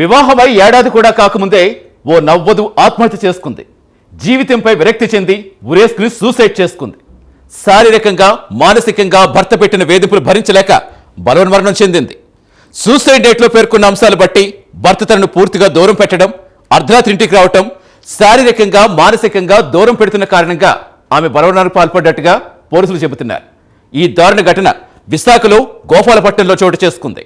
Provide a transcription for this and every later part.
వివాహమై ఏడాది కూడా కాకముందే ఓ నవ్వదు ఆత్మహత్య చేసుకుంది. జీవితంపై విరక్తి చెంది ఉరేసుకుని సూసైడ్ చేసుకుంది. శారీరకంగా మానసికంగా భర్త పెట్టిన వేధింపులు భరించలేక బలవన్మరణం చెందింది. సూసైడ్ డేట్లో పేర్కొన్న అంశాలు బట్టి భర్త తనను పూర్తిగా దూరం పెట్టడం, అర్ధరాత్రి ఇంటికి రావటం, శారీరకంగా మానసికంగా దూరం పెడుతున్న కారణంగా ఆమె బలవన్మరణానికి పాల్పడ్డట్టుగా పోలీసులు చెబుతున్నారు. ఈ దారుణ ఘటన విశాఖలో గోపాలపట్నంలో చోటు చేసుకుంది.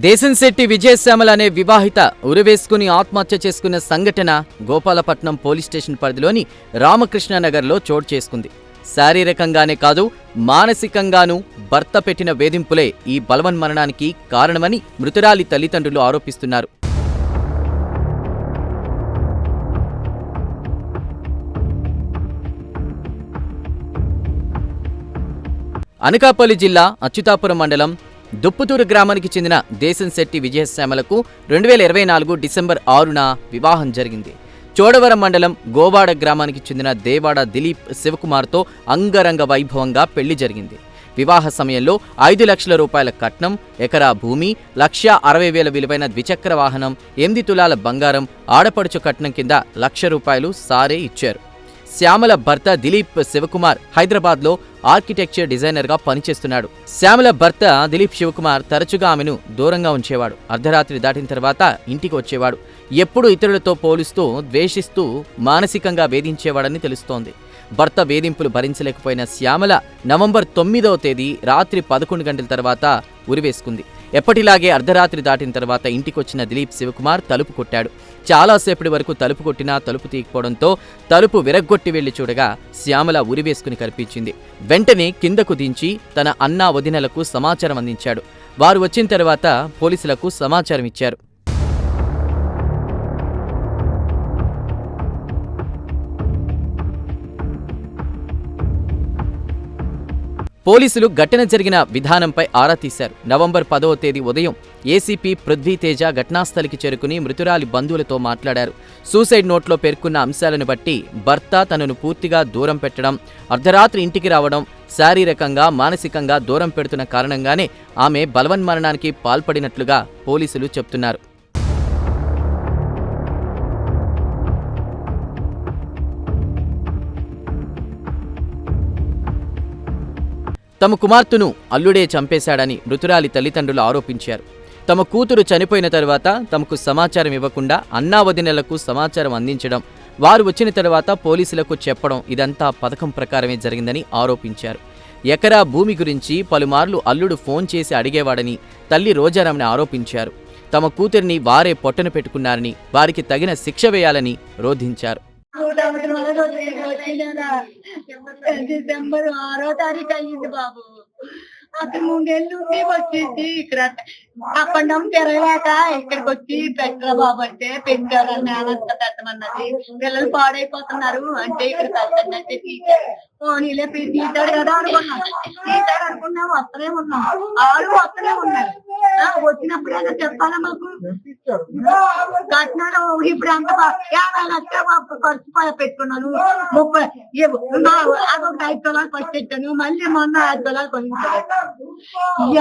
దేశంశెట్టి విజయశ్యామల అనే వివాహిత ఉరివేసుకుని ఆత్మహత్య చేసుకున్న సంఘటన గోపాలపట్నం పోలీస్ స్టేషన్ పరిధిలోని రామకృష్ణనగర్లో చోటు చేసుకుంది. శారీరకంగానే కాదు మానసికంగానూ భర్త పెట్టిన వేధింపులే ఈ బలవన్మరణానికి కారణమని మృతురాలి తల్లిదండ్రులు ఆరోపిస్తున్నారు. అనకాపల్లి జిల్లా అచ్యుతాపురం మండలం దుప్పుతూరు గ్రామానికి చెందిన దేశంశెట్టి విజయశ్యామలకు 2024 డిసెంబర్ 6న వివాహం జరిగింది. చోడవరం మండలం గోవాడ గ్రామానికి చెందిన దేవాడ దిలీప్ శివకుమార్తో అంగరంగ వైభవంగా పెళ్లి జరిగింది. వివాహ సమయంలో 5 లక్షల రూపాయల కట్నం, ఎకరా భూమి, 1,60,000 విలువైన ద్విచక్ర వాహనం, 8 తులాల బంగారం, ఆడపడుచు కట్నం కింద ₹1,00,000 సారే ఇచ్చారు. శ్యామల భర్త దిలీప్ శివకుమార్ హైదరాబాద్లో ఆర్కిటెక్చర్ డిజైనర్గా పనిచేస్తున్నాడు. శ్యామల భర్త దిలీప్ శివకుమార్ తరచుగా ఆమెను దూరంగా ఉంచేవాడు. అర్ధరాత్రి దాటిన తర్వాత ఇంటికి వచ్చేవాడు. ఎప్పుడూ ఇతరులతో పోలుస్తూ, ద్వేషిస్తూ మానసికంగా వేధించేవాడని తెలుస్తోంది. భర్త వేధింపులు భరించలేకపోయిన శ్యామల నవంబర్ 9వ తేదీ రాత్రి 11 గంటల తర్వాత ఉరివేసుకుంది. ఎప్పటిలాగే అర్ధరాత్రి దాటిన తర్వాత ఇంటికొచ్చిన దిలీప్ శివకుమార్ తలుపు కొట్టాడు. చాలాసేపటి వరకు తలుపు కొట్టినా తలుపు తీయకపోవడంతో తలుపు విరగ్గొట్టి వెళ్లి చూడగా శ్యామల ఉరివేసుకుని కనిపించింది. వెంటనే కిందకు దించి తన అన్నా వదినలకు సమాచారం అందించాడు. వారు వచ్చిన తర్వాత పోలీసులకు సమాచారం ఇచ్చారు. పోలీసులు ఘటన జరిగిన విధానంపై ఆరా తీశారు. నవంబర్ 10వ తేదీ ఉదయం ఏసీపీ పృథ్వీతేజ ఘటనాస్థలికి చేరుకుని మృతురాలి బంధువులతో మాట్లాడారు. సూసైడ్ నోట్లో పేర్కొన్న అంశాలను బట్టి భర్త తనను పూర్తిగా దూరం పెట్టడం, అర్ధరాత్రి ఇంటికి రావడం, శారీరకంగా మానసికంగా దూరం పెడుతున్న కారణంగానే ఆమె బలవన్మరణానికి పాల్పడినట్లుగా పోలీసులు చెబుతున్నారు. తమ కుమార్తెను అల్లుడే చంపేశాడని మృతురాలి తల్లిదండ్రులు ఆరోపించారు. తమ కూతురు చనిపోయిన తర్వాత తమకు సమాచారం ఇవ్వకుండా అన్నా వదినలకు సమాచారం అందించడం, వారు వచ్చిన తర్వాత పోలీసులకు చెప్పడం ఇదంతా పథకం ప్రకారమే జరిగిందని ఆరోపించారు. ఎకరా భూమి గురించి పలుమార్లు అల్లుడు ఫోన్ చేసి అడిగేవాడని తల్లి రోజారామని ఆరోపించారు. తమ కూతురిని వారే పొట్టన పెట్టుకున్నారని, వారికి తగిన శిక్ష వేయాలని రోధించారు. డిసెంబర్ 6వ తారీఖు అయ్యింది బాబు. అక్కడ 3 నెలలు వచ్చేసి ఇక్కడ అప్ అండ్ డౌన్ తిరగలేక ఇక్కడికి వచ్చి పెట్టరా బాబు అంటే పెట్టారని నేనంతా పెట్టమన్నది. పిల్లలు పాడైపోతున్నారు అంటే ఇక్కడ పెట్టండి పోనీలే తీసాడు కదా అనుకున్నాం. తీసాడు అనుకున్నాం, వస్తూనే ఉన్నాం. ఆరు వస్తూనే ఉన్నారు. వచ్చినప్పుడు ఏదో చెప్పాలా మాకు కట్నాలు. ఇప్పుడు అంత 50 లక్షలు ఖర్చు పెట్టుకున్నాను. 30 అదొక 5 తులాలు ఫస్ట్ పెట్టాను. మళ్ళీ మొన్న 5 తులాలు కొనిస్తాను.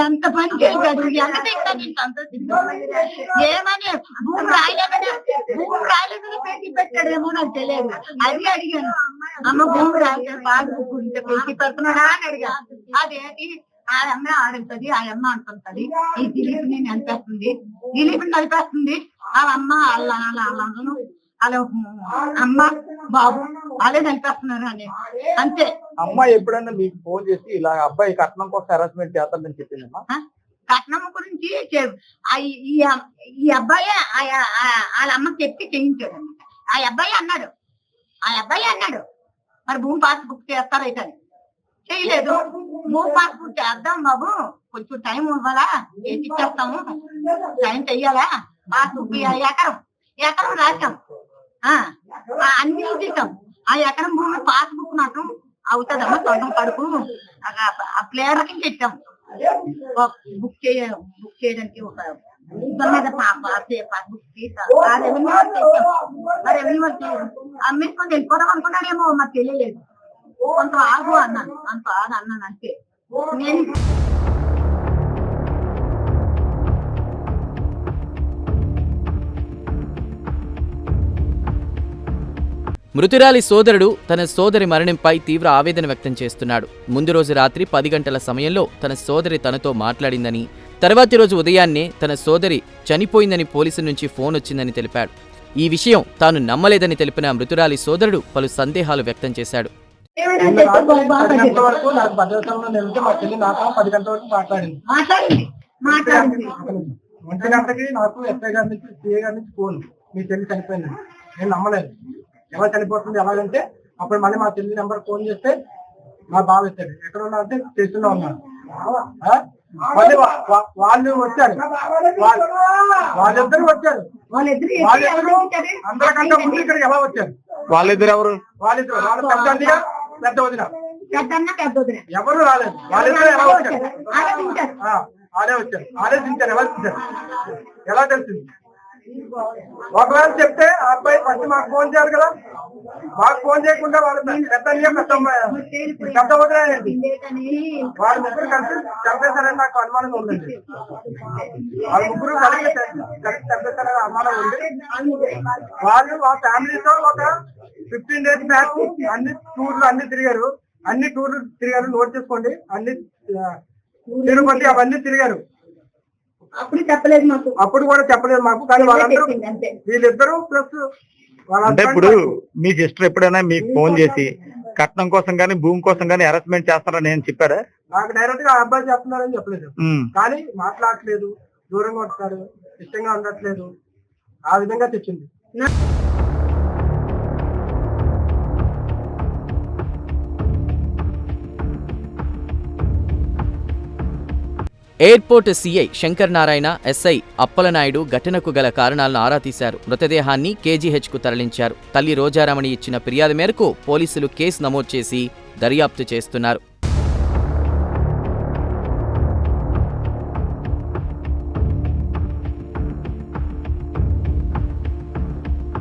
ఎంత పని చేశాడు, ఎంత పెట్టాను సంతోషించాను. ఏమని భూమి రాయలేదని పెట్టి పెట్టాడేమో నాకు తెలియదు. అది అడిగాను, అమ్మ భూమి రాయలేదు బాగా పెట్టి పెడుతున్నాడా అని అడిగాను. అదేంటి ఆ అమ్మ ఆడుతుంది, ఆ అమ్మ అంటుంటది, ఈ దిలీప్ ని నడిపేస్తుంది, దిలీప్ నడిపేస్తుంది. వాళ్ళ అమ్మ వాళ్ళను వాళ్ళ అమ్మ బాబు వాళ్ళే నడిపేస్తున్నారు అని అంతే. అమ్మ ఎప్పుడైనా మీకు ఫోన్ చేసి ఇలా అబ్బాయి కట్నం కోసం హెరాస్మెంట్ చేస్తారని చెప్పిందమ్మా? కట్నం గురించి ఈ అబ్బాయి వాళ్ళ అమ్మ చెప్పి చేయించాడు. ఆ అబ్బాయి అన్నాడు మరి భూమి పాస్ బుక్ చేస్తారైతే చేయలేదు. భూమి పాస్ బుక్ చేద్దాం బాబు, కొంచెం టైం ఇవ్వాలా, ఇచ్చేస్తాము, టైం చెయ్యాలా. పాస్ బుక్ ఎకరం రాసాం, అన్ని ఇచ్చేసాం. ఆ ఎకరం భూమి పాస్ బుక్ మాత్రం అవుతుందమ్మా, తొండం కడుపు ఆ ప్లేయర్కి ఇచ్చాం. బుక్ చేయడానికి ఒక ఇద్దరి మీద పాస్బుక్ అమ్మేసుకొని వెళ్ళిపోదాం అనుకున్నానేమో మాకు తెలియలేదు. కొంత ఆగు అన్నాను, అంత ఆగు అన్నాను అంతే. నేను మృతురాలి సోదరుడు తన సోదరి మరణంపై తీవ్ర ఆవేదన వ్యక్తం చేస్తున్నాడు. ముందు రోజు రాత్రి 10 గంటల సమయంలో తన సోదరి తనతో మాట్లాడిందని, తర్వాతి రోజు ఉదయాన్నే తన సోదరి చనిపోయిందని పోలీసుల నుంచి ఫోన్ వచ్చిందని తెలిపాడు. ఈ విషయం తాను నమ్మలేదని తెలిపిన మృతురాలి సోదరుడు పలు సందేహాలు వ్యక్తం చేశాడు. 10 గంటల వరకు నాకు భద్రాచలంలో నిలిచి మా చెల్లి నాకు 10 గంటల వరకు మాట్లాడింది. 1 గంటకి నాకు ఎస్ఐ గారి నుంచి సిఐ గారి నుంచి ఫోన్, మీ చెల్లి చనిపోయింది. నేను నమ్మలేదు. ఎలా చనిపోతుంది ఎలాగంటే అప్పుడు మళ్ళీ మా చెల్లి నెంబర్ ఫోన్ చేస్తే మా బావ ఇచ్చాడు. ఎక్కడ ఉన్నా అంటే స్టేషన్ లో ఉన్నాను. మళ్ళీ వాళ్ళు వచ్చారు, వాళ్ళిద్దరు వచ్చారు. వాళ్ళిద్దరు అందరికంటే ముందు ఇక్కడికి ఎలా వచ్చారు? వాళ్ళిద్దరు ఎవరు? వాళ్ళిద్దరు వాళ్ళ పెద్ద అన్నయ్య, పెద్ద వదిన. ఎవరు రాలేదు. వాళ్ళిద్దరు ఎలా వచ్చారు? ఆడే వచ్చారు, ఆడే దించారు. ఎవరు దించారు ఎలా తెలిసింది? ఒకవేళ చెప్తే ఆ అబ్బాయి ఫస్ట్ మాకు ఫోన్ చేయాలి కదా. మాకు ఫోన్ చేయకుండా వాళ్ళ పెద్ద పెద్ద వదిలేయండి. వాళ్ళ ముగ్గురు కలిసి చంపేశారని నాకు అనుమానం ఉందండి. వాళ్ళ ముగ్గురు కలిసి చంపేశారని అనుమానం ఉంది. వాళ్ళు ఆ ఫ్యామిలీతో ఒక 15 days బ్యాక్ అన్ని టూర్లు తిరిగారు. నోట్ చేసుకోండి. అన్ని తిరుపతి అవన్నీ తిరిగారు. అప్పుడు కూడా చెప్పలేదు మాకు. కానీ వాళ్ళందరూ వీళ్ళిద్దరూ ప్లస్ అంటే ఇప్పుడు మీ సిస్టర్ ఎప్పుడైనా మీకు ఫోన్ చేసి కట్నం కోసం కానీ భూమి కోసం కానీ హెరాస్మెంట్ చేస్తారని నేను చెప్పారా? నాకు డైరెక్ట్ గా అబ్బాయి చేస్తున్నారని చెప్పలేదు. కానీ మాట్లాడట్లేదు, దూరంగా ఉంటాడు, ఇష్టంగా ఉండట్లేదు, ఆ విధంగా తెచ్చింది. Airport CI Shankar Narayana, SI Appalanaidu ఘటనకు గల కారణాలను ఆరా తీశారు. మృతదేహాన్ని కేజీహెచ్కు తరలించారు. తల్లి రోజారమణి ఇచ్చిన ఫిర్యాదు మేరకు పోలీసులు కేసు నమోదు చేసి దర్యాప్తు చేస్తున్నారు.